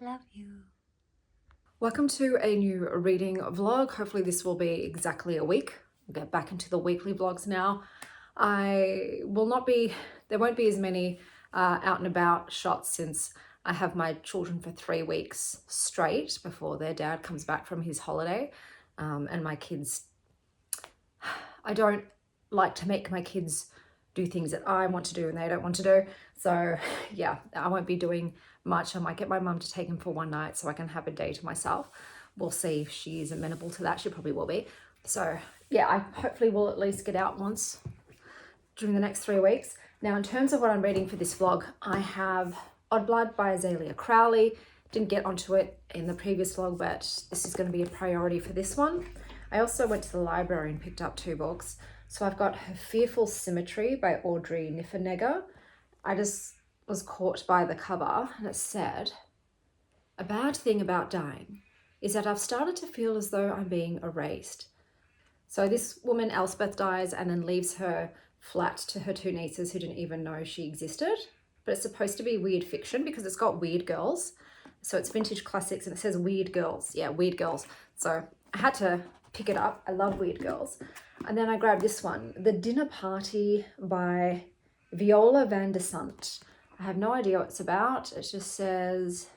Love you. Welcome to a new reading vlog. Hopefully this will be exactly a week. We'll get back into the weekly vlogs now. There won't be as many out and about shots since I have my children for 3 weeks straight before their dad comes back from his holiday. And my kids, I don't like to make my kids do things that I want to do and they don't want to do. So yeah, I won't be doing much. I might get my mum to take him for one night so I can have a day to myself. We'll see if she is amenable to that. She probably will be. So yeah, I hopefully will at least get out once during the next 3 weeks. Now, in terms of what I'm reading for this vlog, I have Odd Blood by Azalea Crowley. Didn't get onto it in the previous vlog, but this is going to be a priority for this one. I also went to the library and picked up 2 books. So I've got Her Fearful Symmetry by Audrey Niffenegger. I just was caught by the cover and it said, "A bad thing about dying is that I've started to feel as though I'm being erased." So this woman, Elspeth, dies and then leaves her flat to her 2 nieces who didn't even know she existed. But it's supposed to be weird fiction because it's got weird girls. So it's vintage classics and it says weird girls. Yeah, weird girls. So I had to pick it up. I love weird girls. And then I grabbed this one, The Dinner Party by Viola van der Sant. I have no idea what it's about. It just says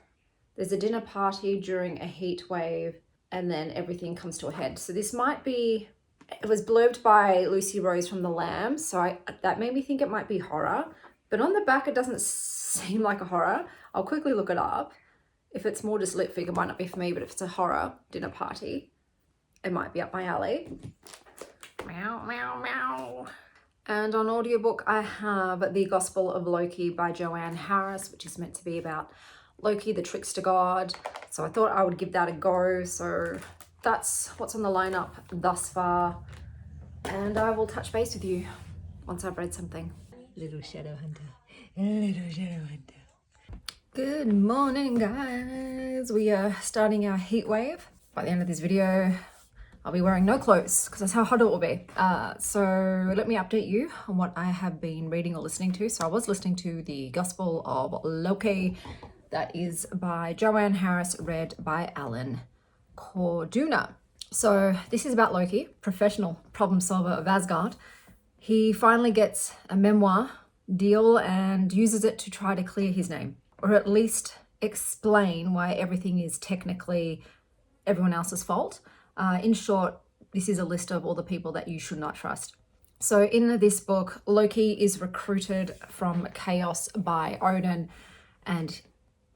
there's a dinner party during a heat wave and then everything comes to a head. So this might be, it was blurbed by Lucy Rose from The Lamb. So that made me think it might be horror. But on the back, it doesn't seem like a horror. I'll quickly look it up. If it's more just lit fig, it might not be for me, but if it's a horror dinner party, it might be up my alley. Meow, meow, meow. And on audiobook, I have The Gospel of Loki by Joanne Harris, which is meant to be about Loki, the trickster god. So I thought I would give that a go. So that's what's on the lineup thus far. And I will touch base with you once I've read something. Little shadow hunter. Little shadow hunter. Good morning, guys. We are starting our heat wave. By the end of this video, I'll be wearing no clothes because that's how hot it will be. So let me update you on what I have been reading or listening to. So I was listening to The Gospel of Loki. That is by Joanne Harris, read by Alan Corduna. So this is about Loki, professional problem solver of Asgard. He finally gets a memoir deal and uses it to try to clear his name, or at least explain why everything is technically everyone else's fault. In short, this is a list of all the people that you should not trust. So in this book, Loki is recruited from chaos by Odin, and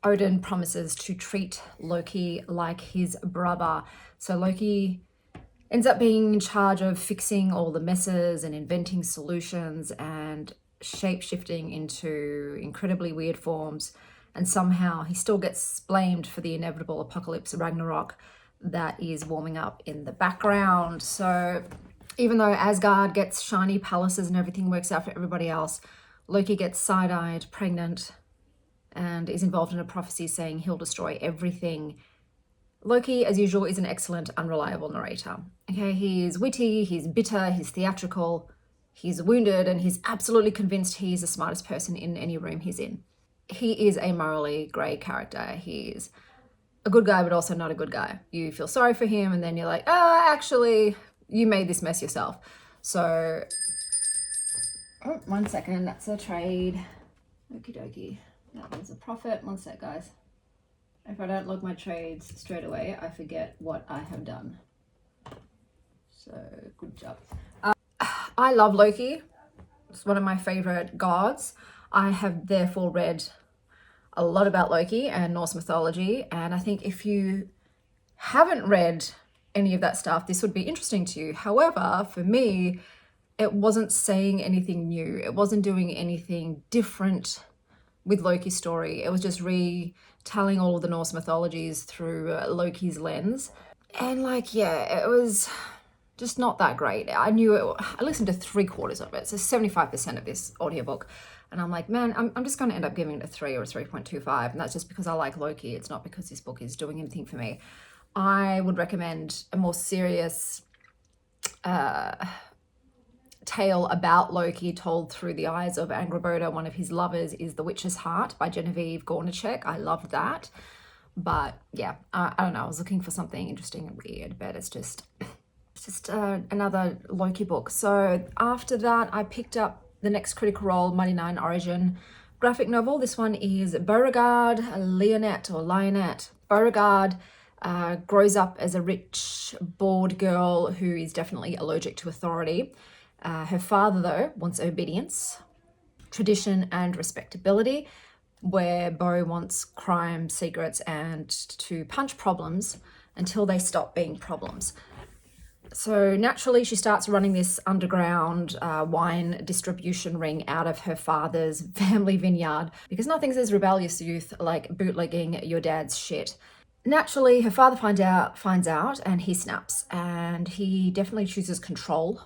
Odin promises to treat Loki like his brother. So Loki ends up being in charge of fixing all the messes and inventing solutions and shape-shifting into incredibly weird forms. And somehow he still gets blamed for the inevitable apocalypse of Ragnarok that is warming up in the background. So even though Asgard gets shiny palaces and everything works out for everybody else, Loki gets side-eyed, pregnant, and is involved in a prophecy saying he'll destroy everything. Loki, as usual, is an excellent, unreliable narrator. Okay, he's witty, he's bitter, he's theatrical, he's wounded, and he's absolutely convinced he's the smartest person in any room he's in. He is a morally grey character. He's a good guy, but also not a good guy. You feel sorry for him, and then you're like, actually, you made this mess yourself. So, oh, 1 second, that's a trade. Okie dokie. That was a profit. 1 sec, guys. If I don't log my trades straight away, I forget what I have done. So, good job. I love Loki. It's one of my favorite gods. I have therefore read a lot about Loki and Norse mythology, and I think if you haven't read any of that stuff, this would be interesting to you. However, for me, it wasn't saying anything new. It wasn't doing anything different with Loki's story. It was just retelling all of the Norse mythologies through Loki's lens. And it was just not that great. I listened to 3/4 of it, so 75% of this audiobook. And I'm like, man, I'm just going to end up giving it a 3 or a 3.25. And that's just because I like Loki. It's not because this book is doing anything for me. I would recommend a more serious tale about Loki told through the eyes of Angrboda, one of his lovers, is The Witch's Heart by Genevieve Gornichek. I loved that. But yeah, I don't know. I was looking for something interesting and weird, but it's just another Loki book. So after that, I picked up the next Critical Role, Mighty Nein Origin graphic novel. This one is Beauregard, Lionett. Beauregard grows up as a rich, bored girl who is definitely allergic to authority. Her father, though, wants obedience, tradition, and respectability, where Beau wants crime, secrets, and to punch problems until they stop being problems. So naturally, she starts running this underground wine distribution ring out of her father's family vineyard, because nothing says rebellious youth like bootlegging your dad's shit. Naturally, her father finds out, and he snaps, and he definitely chooses control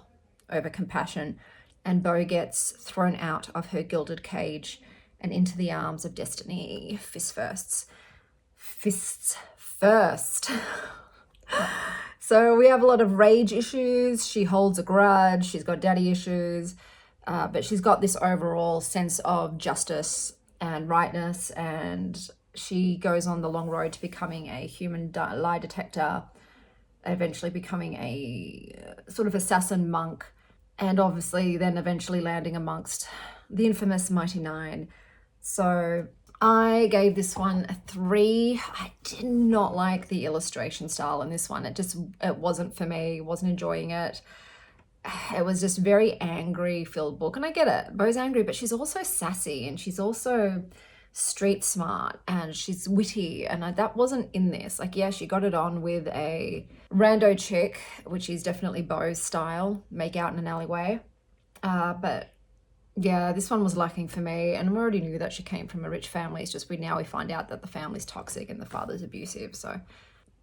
over compassion, and Beau gets thrown out of her gilded cage and into the arms of destiny. Fists first. So we have a lot of rage issues. She holds a grudge. She's got daddy issues, but she's got this overall sense of justice and rightness, and she goes on the long road to becoming a human lie detector, eventually becoming a sort of assassin monk, and obviously then eventually landing amongst the infamous Mighty Nein. So I gave this one a 3. I did not like the illustration style in this one. It wasn't for me. Wasn't enjoying it. It was just very angry filled book, and I get it. Beau's angry, but she's also sassy, and she's also street smart, and she's witty, and that wasn't in this. Like, yeah, she got it on with a rando chick, which is definitely Beau's style, make out in an alleyway, but yeah, this one was lacking for me, and I already knew that she came from a rich family. It's just now we find out that the family's toxic and the father's abusive. So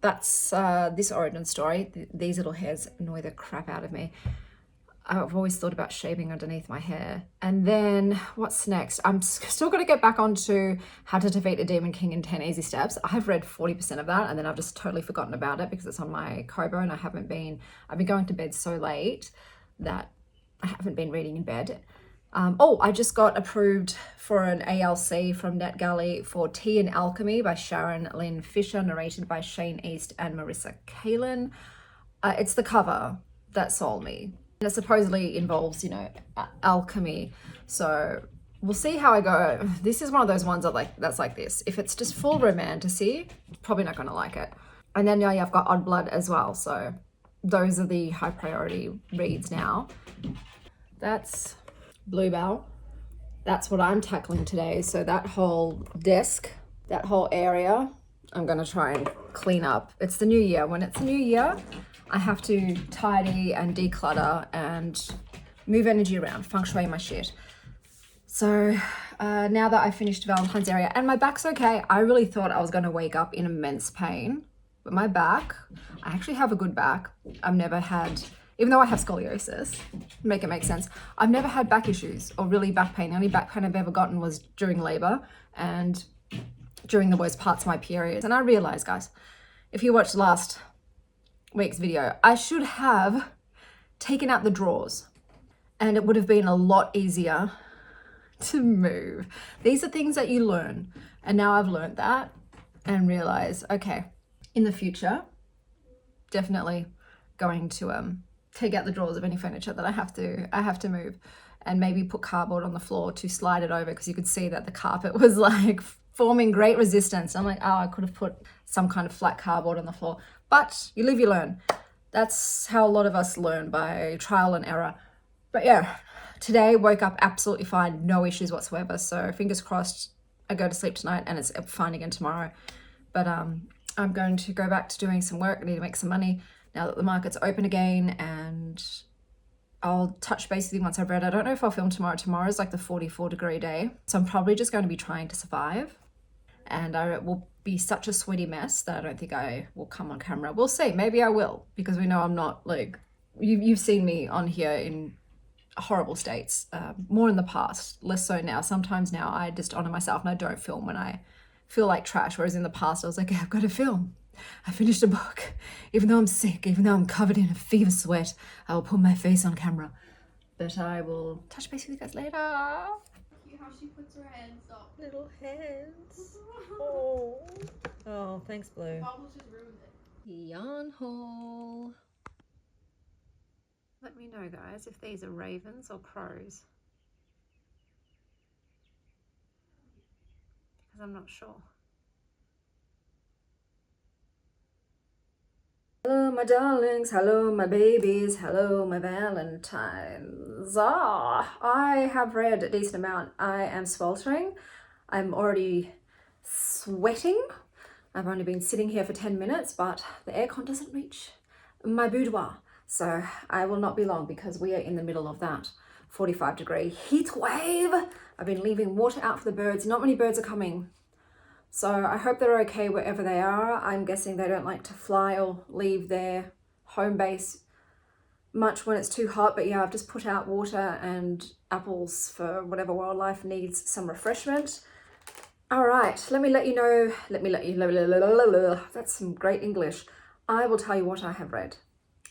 that's this origin story. These little hairs annoy the crap out of me. I've always thought about shaving underneath my hair. And then what's next? I'm still going to get back onto How to Defeat a Demon King in 10 Easy Steps. I've read 40% of that, and then I've just totally forgotten about it because it's on my Kobo, and I've been going to bed so late that I haven't been reading in bed. I just got approved for an ALC from NetGalley for Tea and Alchemy by Sharon, Lynn Fisher, narrated by Shane East and Marissa Kalin. It's the cover that sold me. And it supposedly involves, alchemy. So we'll see how I go. This is one of those ones that's like this. If it's just full romantasy, probably not going to like it. And then I've got Odd Blood as well. So those are the high priority reads now. That's Bluebell. That's what I'm tackling today. So that whole desk, that whole area, I'm going to try and clean up. It's the new year. When it's the new year, I have to tidy and declutter and move energy around, feng shui my shit. So now that I finished Valentine's area, and my back's okay. I really thought I was going to wake up in immense pain, but my back, I actually have a good back. I've never had, even though I have scoliosis, make it make sense, I've never had back issues or really back pain. The only back pain I've ever gotten was during labor and during the worst parts of my periods. And I realized, guys, if you watched last week's video, I should have taken out the drawers, and it would have been a lot easier to move. These are things that you learn, and now I've learned that and realize, okay, in the future, definitely going to take out the drawers of any furniture that I have to move, and maybe put cardboard on the floor to slide it over, because you could see that the carpet was like forming great resistance. I'm like, I could have put some kind of flat cardboard on the floor. But you live, you learn. That's how a lot of us learn, by trial and error. But yeah, today woke up absolutely fine, no issues whatsoever. So fingers crossed I go to sleep tonight and it's fine again tomorrow. But I'm going to go back to doing some work. I need to make some money now that the market's open again, and I'll touch base with you once I've read. I don't know if I'll film tomorrow. Tomorrow's like the 44-degree day. So I'm probably just going to be trying to survive. And I will be such a sweaty mess that I don't think I will come on camera. We'll see. Maybe I will, because we know I'm not like, you've seen me on here in horrible states, more in the past, less so now. Sometimes now I just honor myself and I don't film when I feel like trash. Whereas in the past I was like, I've got to film. I finished a book. Even though I'm sick, even though I'm covered in a fever sweat, I will put my face on camera. But I will touch base with you guys later. How she puts her hands up. Little hands. Oh. Oh, thanks, Blue. Bubbles just ruined it. Yarn haul. Let me know, guys, if these are ravens or crows. Because I'm not sure. Hello, my darlings. Hello, my babies. Hello, my valentines. I have read a decent amount. I am sweltering. I'm already sweating. I've only been sitting here for 10 minutes, but the aircon doesn't reach my boudoir. So I will not be long because we are in the middle of that 45-degree heat wave. I've been leaving water out for the birds. Not many birds are coming. So I hope they're okay wherever they are. I'm guessing they don't like to fly or leave their home base much when it's too hot. But yeah, I've just put out water and apples for whatever wildlife needs some refreshment. All right, let me let you know, that's some great English. I will tell you what I have read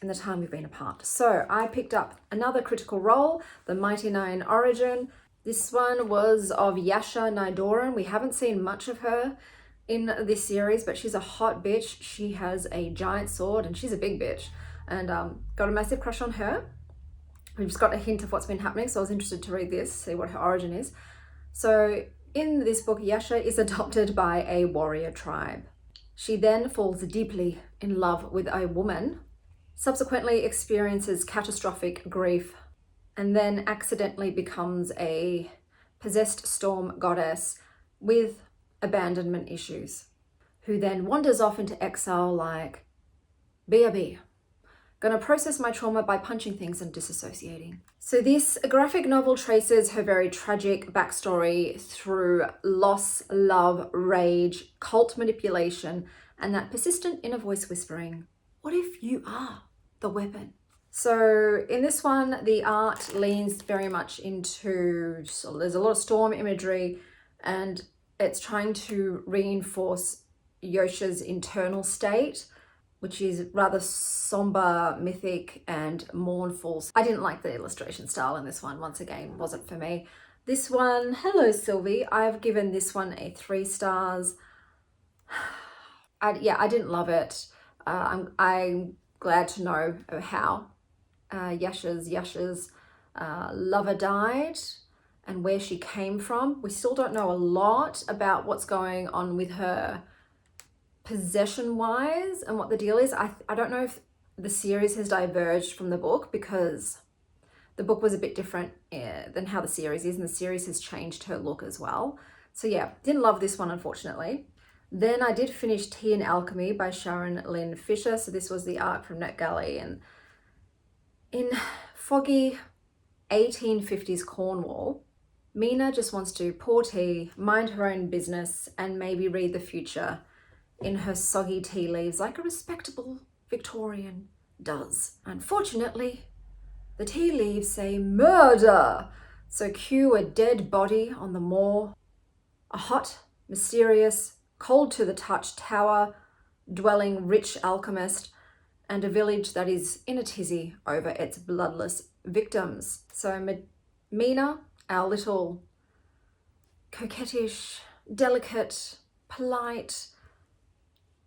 in the time we've been apart. So I picked up another Critical Role, the Mighty Nein Origins. This one was of Yasha Nydoorin. We haven't seen much of her in this series, but she's a hot bitch. She has a giant sword and she's a big bitch. And got a massive crush on her. We've just got a hint of what's been happening, so I was interested to read this, see what her origin is. So in this book, Yasha is adopted by a warrior tribe. She then falls deeply in love with a woman, subsequently experiences catastrophic grief, and then accidentally becomes a possessed storm goddess with abandonment issues, who then wanders off into exile like, BRB, gonna process my trauma by punching things and disassociating. So this graphic novel traces her very tragic backstory through loss, love, rage, cult manipulation, and that persistent inner voice whispering, what if you are the weapon? So in this one, the art leans very much into, so there's a lot of storm imagery and it's trying to reinforce Yasha's internal state, which is rather somber, mythic, and mournful. I didn't like the illustration style in this one. Once again, wasn't for me. This one, hello Sylvie, I've given this one a 3 stars. I didn't love it. I'm glad to know how Yasha's lover died and where she came from. We still don't know a lot about what's going on with her possession wise and what the deal is. I don't know if the series has diverged from the book, because the book was a bit different than how the series is, and the series has changed her look as well. So yeah, didn't love this one, unfortunately. Then I did finish Tea and Alchemy by Sharon, Lynn, Fisher. So this was the art from NetGalley, and in foggy 1850s Cornwall, Mina just wants to pour tea, mind her own business, and maybe read the future in her soggy tea leaves like a respectable Victorian does. Unfortunately, the tea leaves say murder. So cue a dead body on the moor, a hot, mysterious, cold to the touch tower dwelling rich alchemist, and a village that is in a tizzy over its bloodless victims. So Mina, our little coquettish, delicate, polite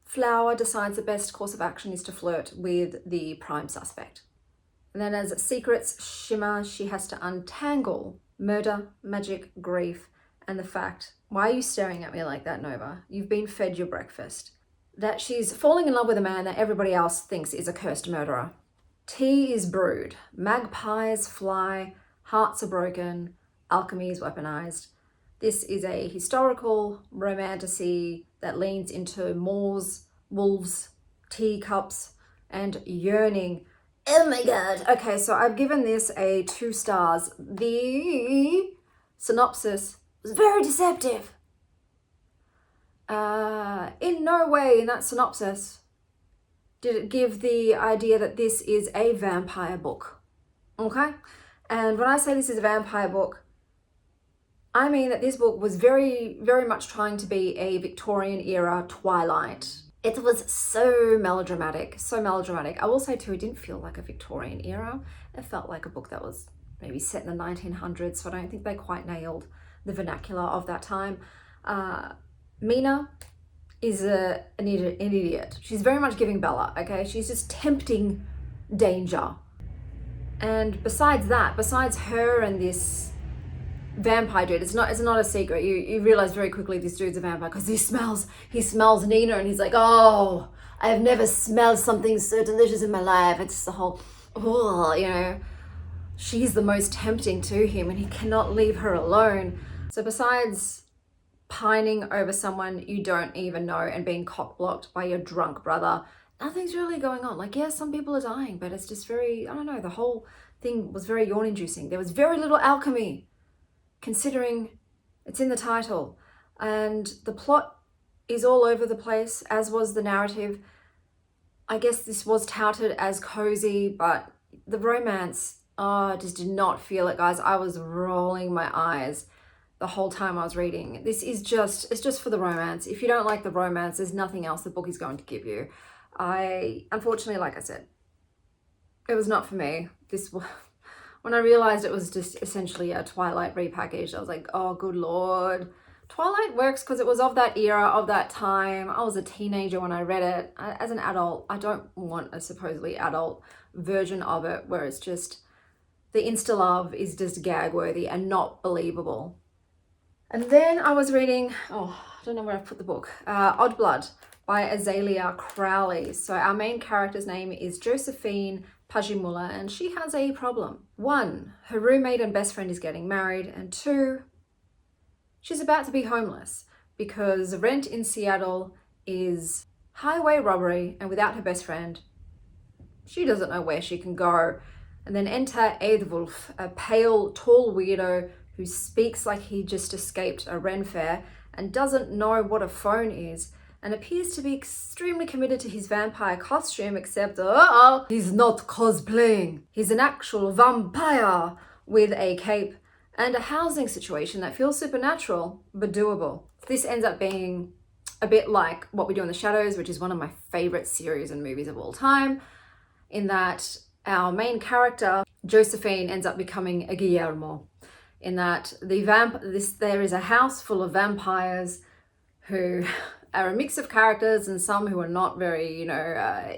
flower, decides the best course of action is to flirt with the prime suspect. And then as secrets shimmer, she has to untangle murder, magic, grief, and the fact, why are you staring at me like that, Nova? You've been fed your breakfast. That she's falling in love with a man that everybody else thinks is a cursed murderer. Tea is brewed, magpies fly, hearts are broken, alchemy is weaponized. This is a historical romantasy that leans into moors, wolves, teacups, and yearning. Oh my god. Okay, so I've given this a 2 stars. The synopsis was very deceptive. In no way in that synopsis did it give the idea that this is a vampire book. Okay? And when I say this is a vampire book, I mean that this book was very, very much trying to be a Victorian era Twilight. It was so melodramatic, so melodramatic. I will say too, it didn't feel like a Victorian era. It felt like a book that was maybe set in the 1900s, so I don't think they quite nailed the vernacular of that time. Mina is an idiot. She's very much giving Bella, okay? She's just tempting danger. And besides that, besides her and this vampire dude, it's not a secret. You realize very quickly this dude's a vampire because he smells Nina, and he's like, oh, I've never smelled something so delicious in my life. It's the whole, oh, you know, she's the most tempting to him and he cannot leave her alone. So besides pining over someone you don't even know and being cock-blocked by your drunk brother, nothing's really going on. Like, yeah, some people are dying, but it's just very, I don't know, the whole thing was very yawn-inducing. There was very little alchemy, considering it's in the title. And the plot is all over the place, as was the narrative. I guess this was touted as cozy, but the romance, I just did not feel it, guys. I was rolling my eyes the whole time I was reading. It's just for the romance. If you don't like the romance, there's nothing else the book is going to give you. Unfortunately, like I said, it was not for me. When I realized it was just essentially a Twilight repackaged, I was like, oh, good Lord. Twilight works because it was of that era, of that time. I was a teenager when I read it. As an adult, I don't want a supposedly adult version of it where it's just, the insta-love is just gag-worthy and not believable. And then I was reading, I don't know where I put the book, Odd Blood by Azalea Crowley. So our main character's name is Josephine Pajimula, and she has a problem. 1, her roommate and best friend is getting married, and 2, she's about to be homeless because rent in Seattle is highway robbery, and without her best friend, she doesn't know where she can go. And then enter Eidwulf, a pale, tall weirdo who speaks like he just escaped a Ren fair and doesn't know what a phone is, and appears to be extremely committed to his vampire costume, except, he's not cosplaying. He's an actual vampire with a cape and a housing situation that feels supernatural, but doable. This ends up being a bit like What We Do in the Shadows, which is one of my favorite series and movies of all time, in that our main character, Josephine, ends up becoming a Guillermo, in that there is a house full of vampires who are a mix of characters and some who are not very,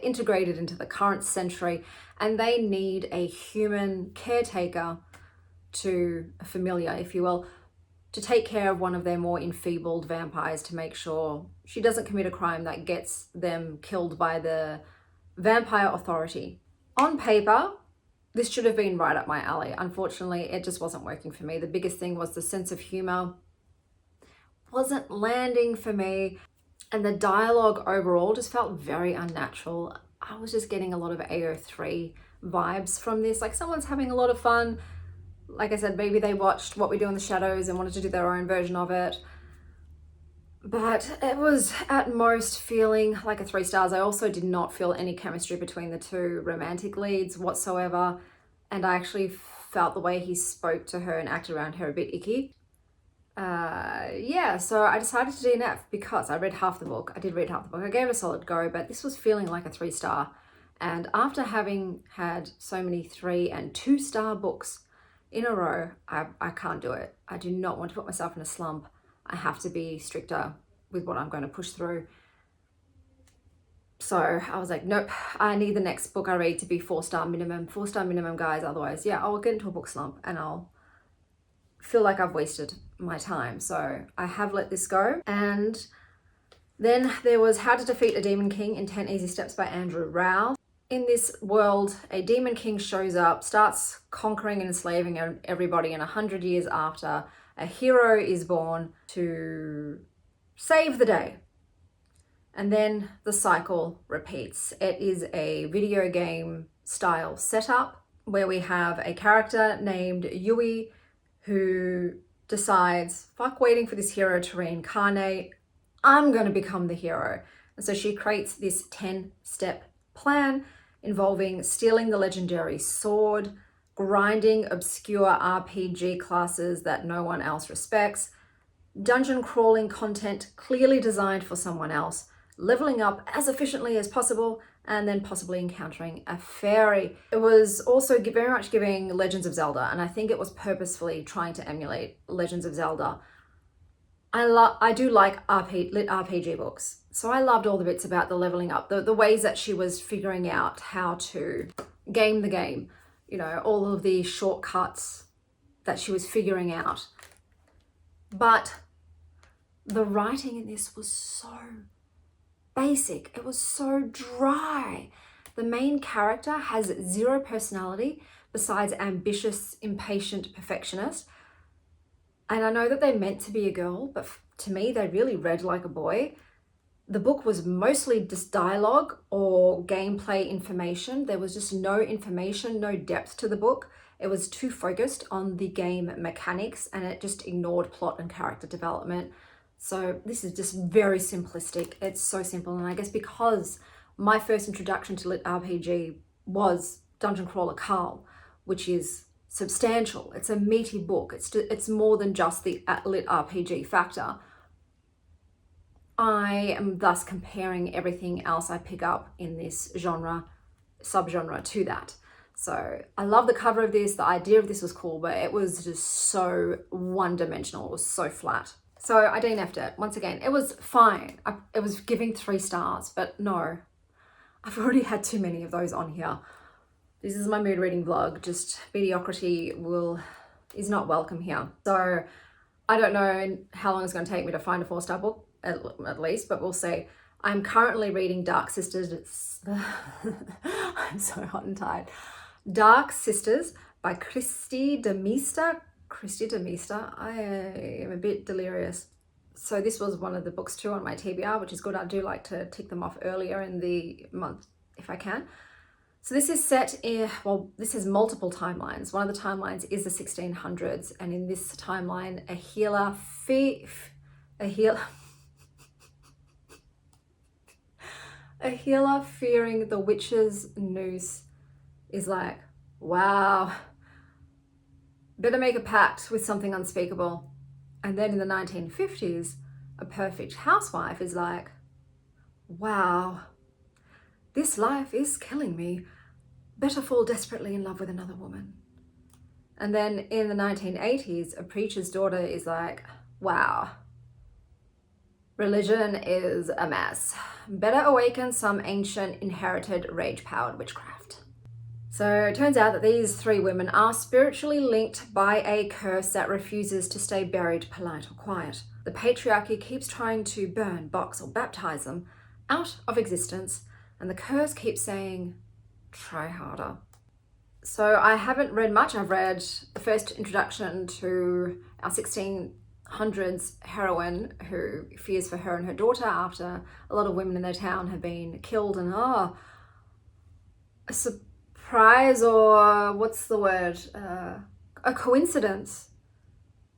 integrated into the current century, and they need a human caretaker, a familiar, if you will, to take care of one of their more enfeebled vampires to make sure she doesn't commit a crime that gets them killed by the vampire authority. On paper, this should have been right up my alley. Unfortunately, it just wasn't working for me. The biggest thing was the sense of humor wasn't landing for me, and the dialogue overall just felt very unnatural. I was just getting a lot of AO3 vibes from this. Like, someone's having a lot of fun. Like I said, maybe they watched What We Do in the Shadows and wanted to do their own version of it. But it was at most feeling like a 3 stars. I also did not feel any chemistry between the 2 romantic leads whatsoever. And I actually felt the way he spoke to her and acted around her a bit icky. So I decided to DNF because I read half the book. I did read half the book. I gave it a solid go, but this was feeling like a 3 star. And after having had so many 3 and 2 star books in a row, I can't do it. I do not want to put myself in a slump. I have to be stricter with what I'm going to push through. So I was like, nope, I need the next book I read to be 4 star minimum. 4 star minimum, guys. Otherwise, I'll get into a book slump and I'll feel like I've wasted my time. So I have let this go. And then there was How to Defeat a Demon King in 10 Easy Steps by Andrew Rao. In this world, a demon king shows up, starts conquering and enslaving everybody, and 100 years after, a hero is born to save the day. And then the cycle repeats. It is a video game style setup where we have a character named Yui who decides, fuck waiting for this hero to reincarnate, I'm going to become the hero. And so she creates this 10-step plan involving stealing the legendary sword, grinding obscure RPG classes that no one else respects, dungeon crawling content clearly designed for someone else, leveling up as efficiently as possible, and then possibly encountering a fairy. It was also very much giving Legends of Zelda, and I think it was purposefully trying to emulate Legends of Zelda. I do like lit RPG books, so I loved all the bits about the leveling up, the ways that she was figuring out how to game the game, you know, all of the shortcuts that she was figuring out. But the writing in this was so basic. It was so dry. The main character has zero personality besides ambitious, impatient perfectionist. And I know that they're meant to be a girl, but to me, they really read like a boy. The book was mostly just dialogue or gameplay information. There was just no information, no depth to the book. It was too focused on the game mechanics, and it just ignored plot and character development. So this is just very simplistic. It's so simple. And I guess because my first introduction to lit RPG was Dungeon Crawler Carl, which is substantial. It's a meaty book. It's more than just the lit RPG factor. I am thus comparing everything else I pick up in this subgenre to that. So I love the cover of this. The idea of this was cool, but it was just so one-dimensional. It was so flat. So I DNF'd it. Once again, it was fine. It was giving 3 stars, but no, I've already had too many of those on here. This is my mood reading vlog. Just mediocrity is not welcome here. So I don't know how long it's going to take me to find a 4-star book, at least, but we'll see. I'm currently reading Dark Sisters. I'm so hot and tired. Dark Sisters by Christy DeMeester. I am a bit delirious. So this was one of the books too on my TBR, which is good. I do like to tick them off earlier in the month if I can. So this is set in, well, this is multiple timelines. One of the timelines is the 1600s, and in this timeline, a healer fearing the witch's noose is like, wow, better make a pact with something unspeakable. And then in the 1950s, a perfect housewife is like, wow, this life is killing me. Better fall desperately in love with another woman. And then in the 1980s, a preacher's daughter is like, wow, religion is a mess. Better awaken some ancient inherited rage-powered witchcraft. So it turns out that these 3 women are spiritually linked by a curse that refuses to stay buried, polite or quiet. The patriarchy keeps trying to burn, box or baptize them out of existence, and the curse keeps saying, try harder. So I haven't read much. I've read the first introduction to our 1600s heroine who fears for her and her daughter after a lot of women in their town have been killed, and a surprise, or what's the word, a coincidence.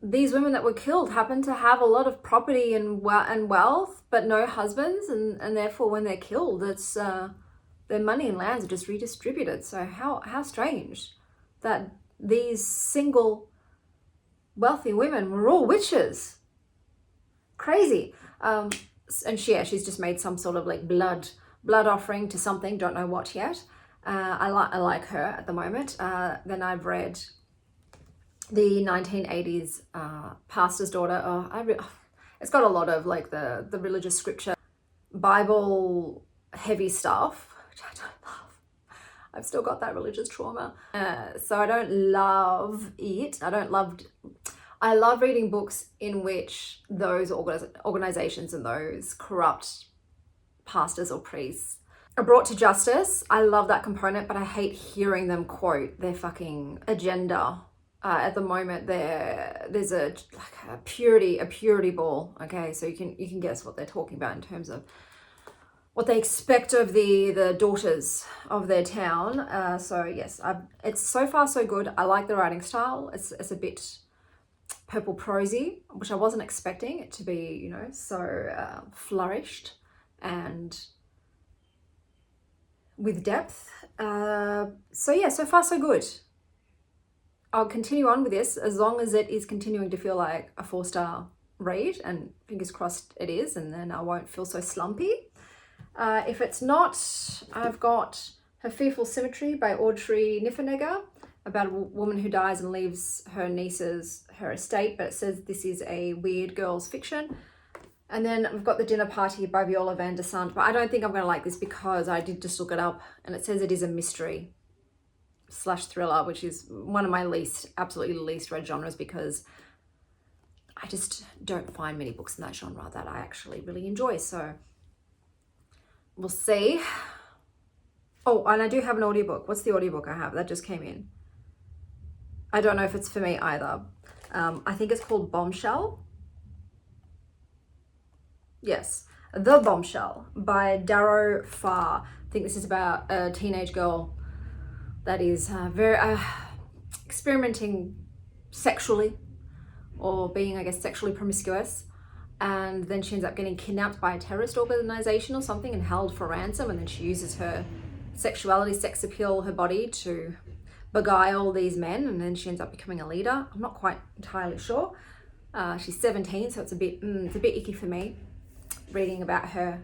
These women that were killed happen to have a lot of property and wealth, but no husbands, and therefore when they're killed, it's their money and lands are just redistributed. So how strange that these single wealthy women were all witches. Crazy. And she's just made some sort of like blood offering to something, don't know what yet. I like her at the moment. Then I've read the 1980s pastor's daughter. It's got a lot of like the religious scripture, Bible heavy stuff, which I don't love. I've still got that religious trauma. So I don't love it. I love reading books in which those organizations and those corrupt pastors or priests are brought to justice. I love that component, but I hate hearing them quote their fucking agenda. At the moment, there's a purity ball. Okay, so you can guess what they're talking about in terms of what they expect of the daughters of their town. So yes, it's so far so good. I like the writing style. It's a bit purple prosy, which I wasn't expecting it to be, so flourished and with depth. So yeah, so far so good. I'll continue on with this as long as it is continuing to feel like a 4-star read, and fingers crossed it is, and then I won't feel so slumpy. If it's not, I've got Her Fearful Symmetry by Audrey Niffenegger, about a woman who dies and leaves her nieces her estate, but it says this is a weird girls fiction. And then we've got The Dinner Party by Viola van der Sant, but I don't think I'm going to like this because I did just look it up and it says it is a mystery / thriller, which is one of my absolutely least read genres, because I just don't find many books in that genre that I actually really enjoy. So we'll see. Oh, and I do have an audiobook. What's the audiobook I have? That just came in. I don't know if it's for me either. I think it's called Bombshell. Yes, The Bombshell by Darrow Farr. I think this is about a teenage girl that is very experimenting sexually, or being, I guess, sexually promiscuous. And then she ends up getting kidnapped by a terrorist organization or something and held for ransom. And then she uses her sexuality, sex appeal, her body to beguile these men. And then she ends up becoming a leader. I'm not quite entirely sure. She's 17, so it's a bit icky for me, reading about her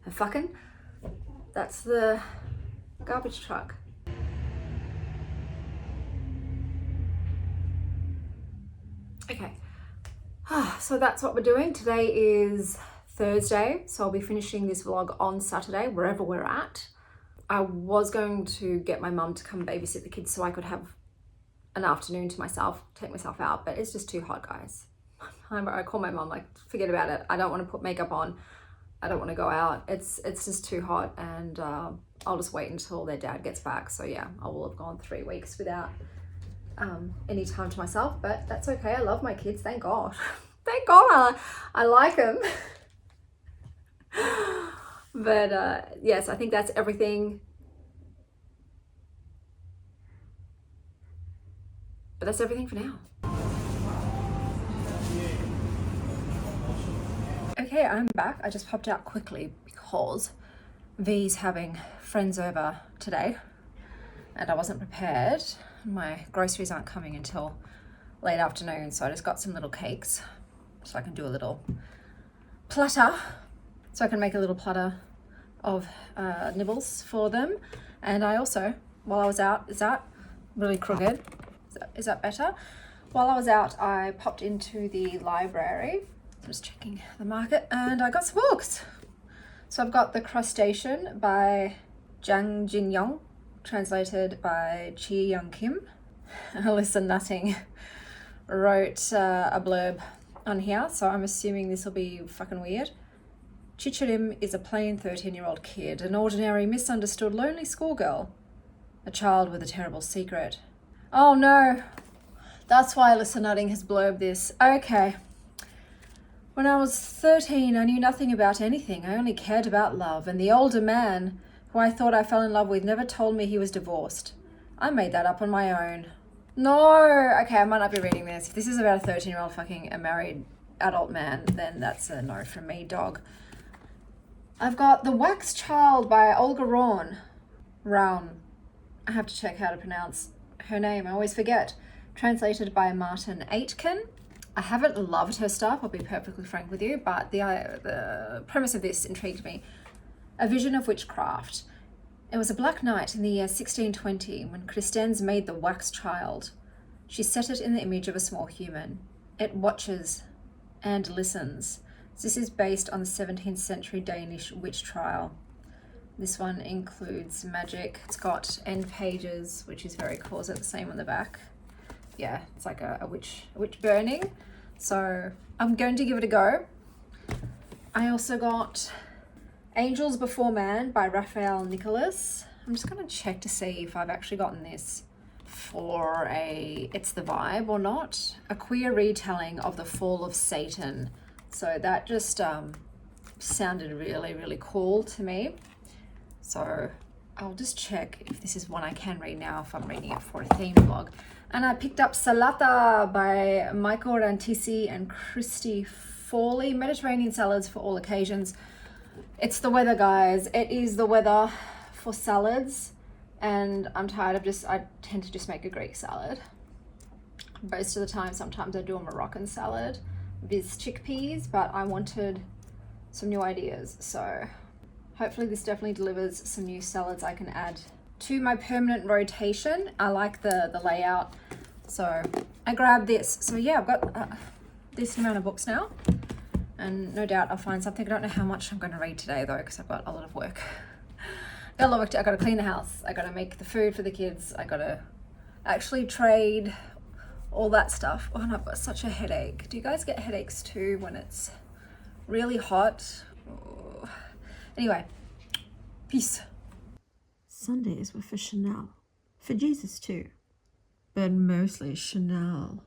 fucking. That's the garbage truck. Okay, so that's what we're doing. Today is Thursday, so I'll be finishing this vlog on Saturday, wherever we're at. I was going to get my mum to come babysit the kids so I could have an afternoon to myself, take myself out, but it's just too hot, guys. I call my mum, like, forget about it. I don't want to put makeup on. I don't want to go out. It's just too hot, and I'll just wait until their dad gets back. So yeah, I will have gone 3 weeks without any time to myself, but that's okay. I love my kids, thank God. Thank God I like them. But yes, I think that's everything. But that's everything for now. Okay, I'm back. I just popped out quickly because V's having friends over today and I wasn't prepared. My groceries aren't coming until late afternoon, so I just got some little cakes so I can do a little platter, so I can make a little platter of nibbles for them. And I also, while I was out, is that really crooked? Is that better? While I was out, I popped into the library. I'm just checking the market, and I got some books. So I've got The Crustacean by Jang Jin Young, translated by Chi Young Kim. Alyssa Nutting wrote a blurb on here, so I'm assuming this will be fucking weird. Chichirim is a plain 13-year-old kid, an ordinary, misunderstood, lonely schoolgirl, a child with a terrible secret. Oh no, that's why Alyssa Nutting has blurbed this. Okay. When I was 13, I knew nothing about anything. I only cared about love, and the older man, who I thought I fell in love with, never told me he was divorced. I made that up on my own. No! Okay, I might not be reading this. If this is about a 13-year-old fucking a married adult man, then that's a no from me, dog. I've got The Wax Child by Olga Raun. I have to check how to pronounce her name. I always forget. Translated by Martin Aitken. I haven't loved her stuff, I'll be perfectly frank with you, but the premise of this intrigued me. A vision of witchcraft. It was a black night in the year 1620 when Christens made the wax child. She set it in the image of a small human. It watches and listens. This is based on the 17th century Danish witch trial. This one includes magic. It's got end pages, which is very cool. Is it the same on the back? Yeah, it's like a witch burning. So I'm going to give it a go. I also got Angels Before Man by Raphael Nicholas. I'm just going to check to see if I've actually gotten this for a It's the Vibe or not. A queer retelling of the fall of Satan. So that just sounded really, really cool to me. So I'll just check if this is one I can read now, if I'm reading it for a theme vlog. And I picked up Salata by Michael Rantisi and Christy Fawley, Mediterranean salads for all occasions. It's the weather, guys. It is the weather for salads, and I'm tired of I tend to just make a Greek salad most of the time. Sometimes I do a Moroccan salad with chickpeas, but I wanted some new ideas, so Hopefully this definitely delivers some new salads I can add to my permanent rotation. I like the layout, so I grabbed this. So yeah, I've got a decent amount of books now, and no doubt I'll find something. I don't know how much I'm going to read today though, because I've got a lot of work. Got a lot of work. I got to clean the house. I got to make the food for the kids. I got to actually trade, all that stuff. Oh, and I've got such a headache. Do you guys get headaches too when it's really hot? Oh. Anyway, peace. Sundays were for Chanel. For Jesus too. But mostly Chanel.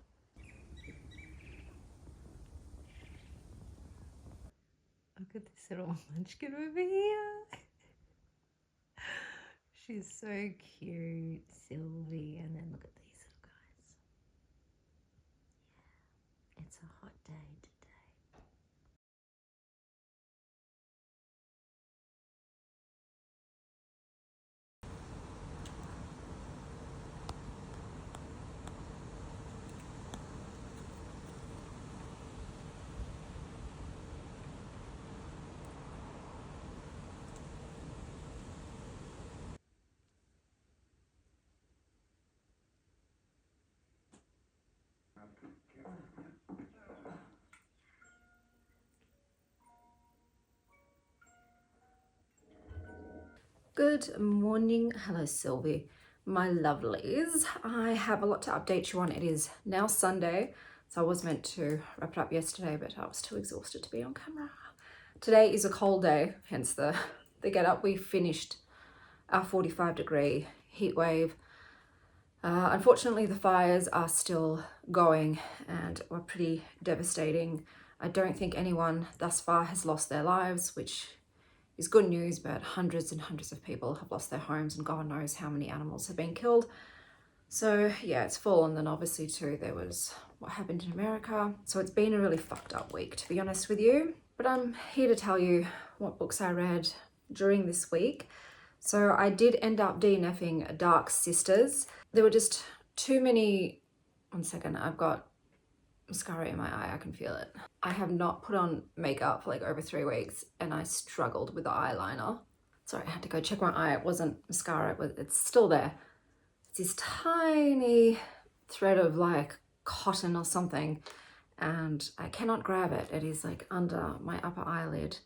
Look at this little munchkin over here. She's so cute, Sylvie. And then look at these little guys. Yeah, it's a hot day today. Good morning. Hello, Sylvie. My lovelies. I have a lot to update you on. It is now Sunday, so I was meant to wrap it up yesterday, but I was too exhausted to be on camera. Today is a cold day, hence the get up. We finished our 45-degree heat wave. Unfortunately, the fires are still going and were pretty devastating. I don't think anyone thus far has lost their lives, which is good news, but hundreds and hundreds of people have lost their homes and God knows how many animals have been killed. So yeah, it's full. And then obviously too, there was what happened in America. So it's been a really fucked up week, to be honest with you. But I'm here to tell you what books I read during this week. So I did end up DNFing Dark Sisters. There were just too many. One second, I've got mascara in my eye, I can feel it. I have not put on makeup for like over 3 weeks and I struggled with the eyeliner. Sorry, I had to go check my eye. It wasn't mascara, it's still there. It's this tiny thread of like cotton or something and I cannot grab it. It is like under my upper eyelid.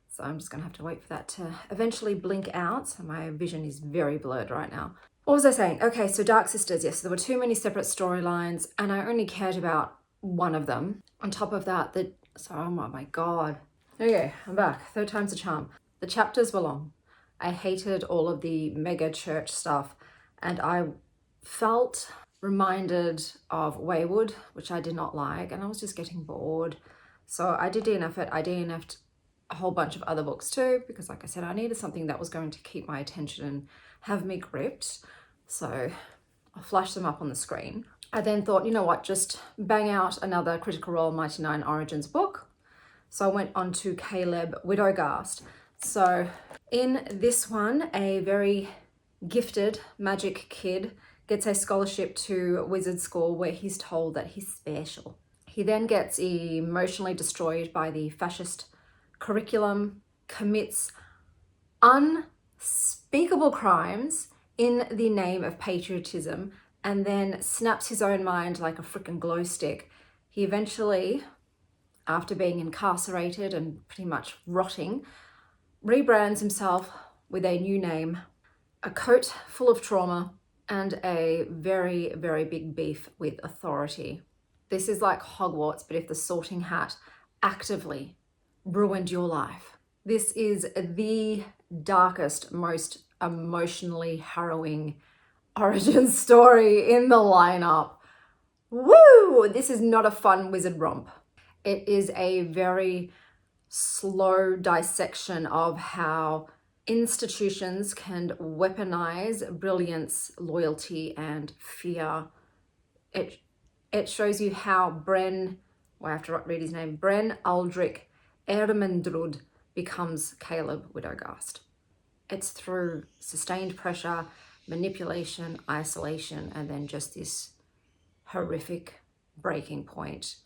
So I'm just gonna have to wait for that to eventually blink out. So my vision is very blurred right now. What was I saying? Okay, so Dark Sisters, yes, there were too many separate storylines and I only cared about one of them. On top of that, oh my God. Okay, I'm back. Third time's a charm. The chapters were long. I hated all of the mega church stuff and I felt reminded of Wayward, which I did not like, and I was just getting bored. So I did DNF it. I DNF'd a whole bunch of other books too, because like I said, I needed something that was going to keep my attention and have me gripped. So I'll flash them up on the screen. I then thought, you know what, just bang out another Critical Role Mighty Nein Origins book. So I went on to Caleb Widogast. So in this one, a very gifted magic kid gets a scholarship to wizard school where he's told that he's special. He then gets emotionally destroyed by the fascist curriculum, commits unspeakable crimes in the name of patriotism, and then snaps his own mind like a frickin' glow stick. He eventually, after being incarcerated and pretty much rotting, rebrands himself with a new name, a coat full of trauma, and a very, very big beef with authority. This is like Hogwarts, but if the Sorting Hat actively ruined your life. This is the darkest, most emotionally harrowing origin story in the lineup. Woo! This is not a fun wizard romp. It is a very slow dissection of how institutions can weaponize brilliance, loyalty, and fear. It shows you how I have to read his name, Bren Aldrich Ermendrud becomes Caleb Widogast. It's through sustained pressure, manipulation, isolation, and then just this horrific breaking point.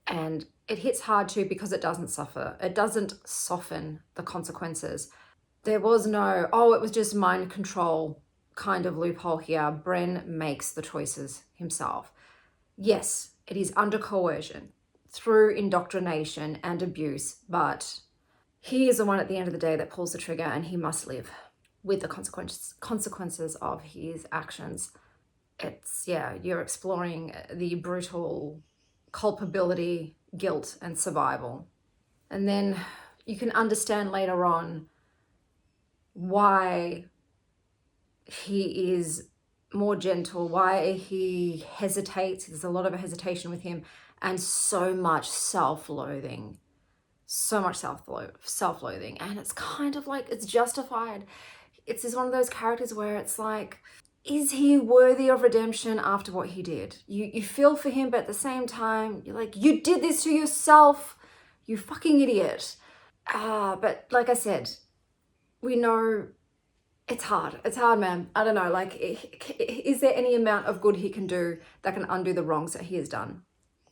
And it hits hard too because it doesn't soften the consequences. There was no, oh, it was just mind control kind of loophole here. Bren makes the choices himself. Yes, it is under coercion, through indoctrination and abuse, but he is the one at the end of the day that pulls the trigger, and he must live with the consequences of his actions. It's, yeah, you're exploring the brutal culpability, guilt, and survival. And then you can understand later on why he is more gentle, why he hesitates. There's a lot of hesitation with him, and so much self-loathing. So much self-loathing. And it's kind of like, it's justified. It's just one of those characters where it's like, is he worthy of redemption after what he did? You feel for him, but at the same time, you're like, you did this to yourself, you fucking idiot. But like I said, we know it's hard. It's hard, man. I don't know, like, is there any amount of good he can do that can undo the wrongs that he has done?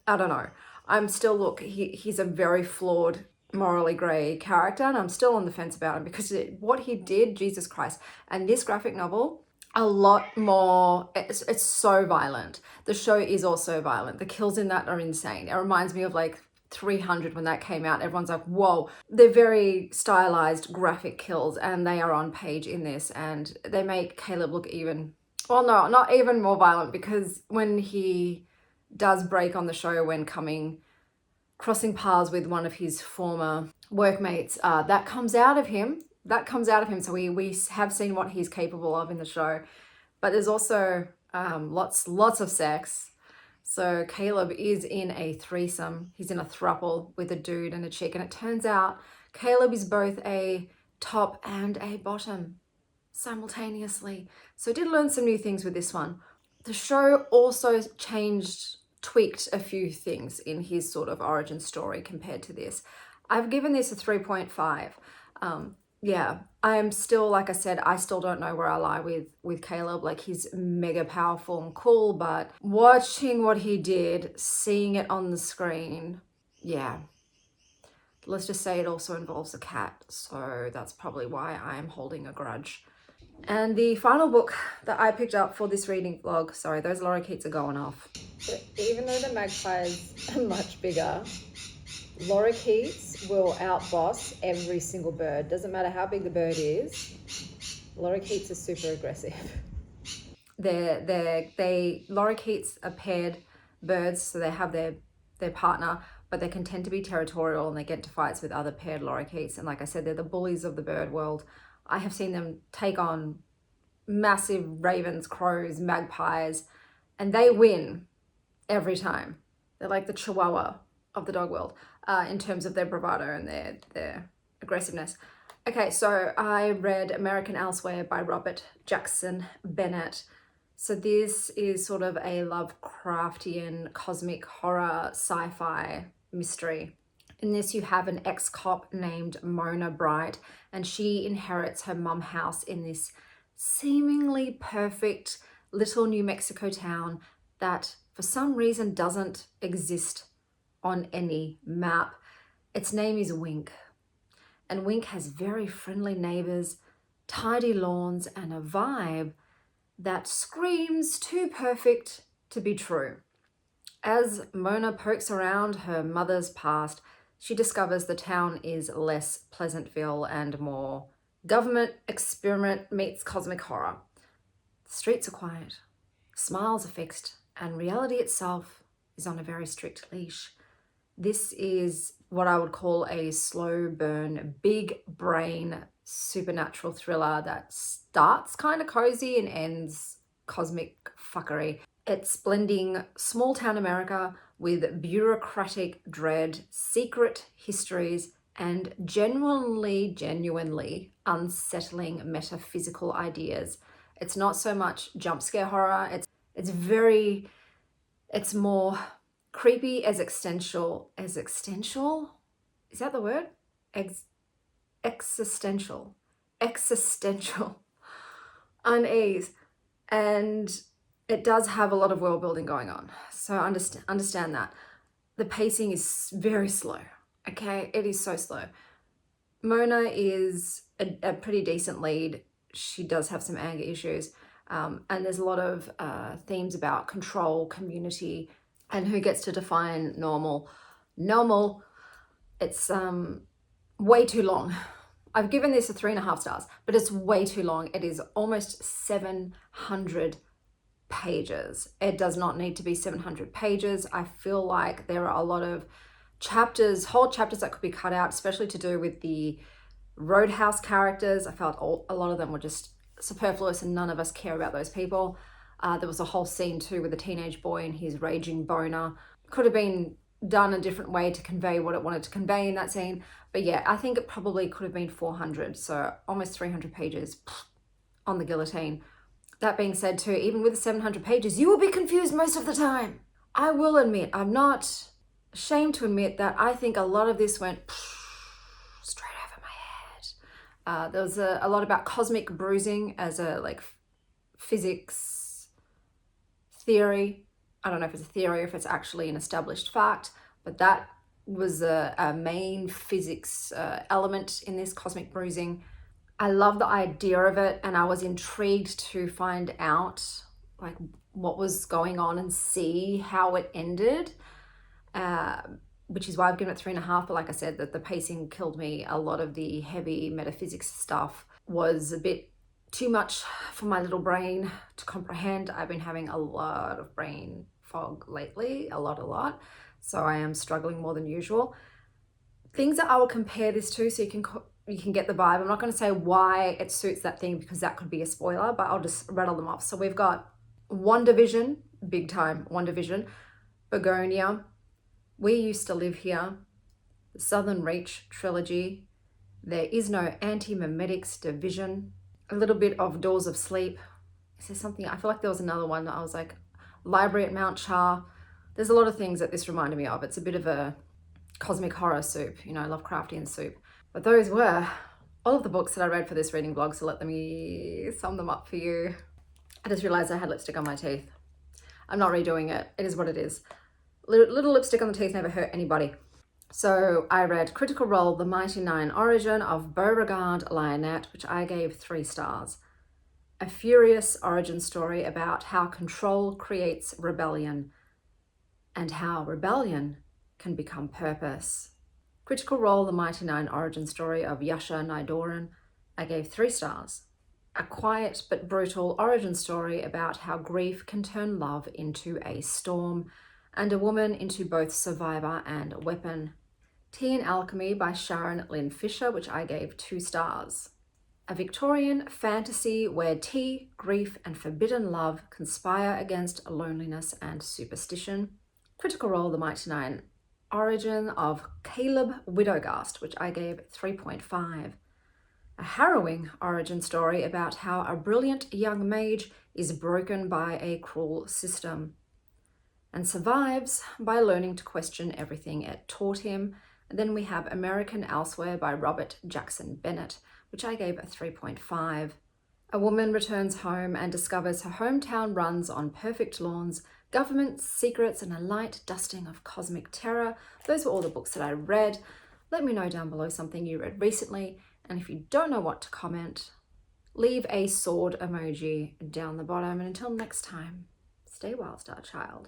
I don't know. I'm still, look, he's a very flawed, morally grey character, and I'm still on the fence about him because what he did, Jesus Christ. And this graphic novel, a lot more, it's so violent. The show is also violent. The kills in that are insane. It reminds me of like 300 when that came out. Everyone's like, whoa. They're very stylized graphic kills, and they are on page in this, and they make Caleb look even, well, no, not even more violent, because when he does break on the show when crossing paths with one of his former workmates, that comes out of him. So we have seen what he's capable of in the show, but there's also lots of sex. So Caleb is in a threesome. He's in a throuple with a dude and a chick, and it turns out Caleb is both a top and a bottom simultaneously. So I did learn some new things with this one. The show also tweaked a few things in his sort of origin story compared to this. I've given this a 3.5. Yeah, I'm still, like I said, I still don't know where I lie with Caleb. Like, he's mega powerful and cool, but watching what he did, seeing it on the screen, yeah. Let's just say it also involves a cat, so that's probably why I'm holding a grudge. And the final book that I picked up for this reading vlog, sorry, those lorikeets are going off. But even though the magpies are much bigger, lorikeets will outboss every single bird. Doesn't matter how big the bird is. Lorikeets are super aggressive. Lorikeets are paired birds, so they have their partner, but they can tend to be territorial, and they get into fights with other paired lorikeets. And like I said, they're the bullies of the bird world. I have seen them take on massive ravens, crows, magpies, and they win every time. They're like the chihuahua of the dog world in terms of their bravado and their aggressiveness. Okay, so I read American Elsewhere by Robert Jackson Bennett. So this is sort of a Lovecraftian cosmic horror sci-fi mystery. In this, you have an ex-cop named Mona Bright, and she inherits her mum house in this seemingly perfect little New Mexico town that for some reason doesn't exist on any map. Its name is Wink, and Wink has very friendly neighbors, tidy lawns, and a vibe that screams too perfect to be true. As Mona pokes around her mother's past, she discovers the town is less Pleasantville and more government experiment meets cosmic horror. The streets are quiet, smiles are fixed, and reality itself is on a very strict leash. This is what I would call a slow burn, big brain supernatural thriller that starts kind of cozy and ends cosmic fuckery. It's blending small town America with bureaucratic dread, secret histories, and genuinely unsettling metaphysical ideas. It's not so much jump scare horror. It's more creepy, existential. Is that the word? Existential unease, and it does have a lot of world building going on, so understand that. The pacing is very slow, okay? It is so slow. Mona is a pretty decent lead. She does have some anger issues. And there's a lot of themes about control, community, and who gets to define normal. Normal, it's way too long. I've given this a 3.5 stars, but it's way too long. It is almost 700 pages. It does not need to be 700 pages. I feel like there are a lot of chapters, whole chapters that could be cut out, especially to do with the Roadhouse characters. I felt a lot of them were just superfluous and none of us care about those people. There was a whole scene too with a teenage boy and his raging boner. Could have been done a different way to convey what it wanted to convey in that scene. But yeah, I think it probably could have been 400, so almost 300 pages on the guillotine. That being said too, even with the 700 pages, you will be confused most of the time. I will admit, I'm not ashamed to admit that I think a lot of this went straight over my head. There was a lot about cosmic bruising as a like physics theory. I don't know if it's a theory or if it's actually an established fact, but that was a main physics element in this cosmic bruising. I love the idea of it, and I was intrigued to find out like what was going on and see how it ended, which is why I've given it 3.5. But like I said, that the pacing killed me. A lot of the heavy metaphysics stuff was a bit too much for my little brain to comprehend. I've been having a lot of brain fog lately, a lot. So I am struggling more than usual. Things that I will compare this to so you can get the vibe. I'm not going to say why it suits that thing because that could be a spoiler, but I'll just rattle them off. So we've got WandaVision, big time WandaVision, Begonia, We Used to Live Here, the Southern Reach trilogy, There Is No Anti-Memetics Division, a little bit of Doors of Sleep. Is there something? I feel like there was another one that I was like, Library at Mount Char. There's a lot of things that this reminded me of. It's a bit of a cosmic horror soup, you know, Lovecraftian soup. But those were all of the books that I read for this reading vlog, so let me sum them up for you. I just realized I had lipstick on my teeth. I'm not redoing it. It is what it is. Little lipstick on the teeth never hurt anybody. So I read Critical Role, The Mighty Nein Origin of Beauregard, Lionett, which I gave 3 stars. A furious origin story about how control creates rebellion and how rebellion can become purpose. Critical Role, The Mighty Nein Origin story of Yasha, Nydoorin, I gave 3 stars. A quiet but brutal origin story about how grief can turn love into a storm and a woman into both survivor and weapon. Tea and Alchemy by Sharon, Lynn Fisher, which I gave 2 stars. A Victorian fantasy where tea, grief, and forbidden love conspire against loneliness and superstition. Critical Role, The Mighty Nein Origin of Caleb Widogast, which I gave 3.5. A harrowing origin story about how a brilliant young mage is broken by a cruel system and survives by learning to question everything it taught him. And then we have American Elsewhere by Robert Jackson Bennett, which I gave a 3.5. A woman returns home and discovers her hometown runs on perfect lawns, government secrets, and a light dusting of cosmic terror. Those were all the books that I read. Let me know down below something you read recently. And if you don't know what to comment, leave a sword emoji down the bottom. And until next time, stay wild, Star Child.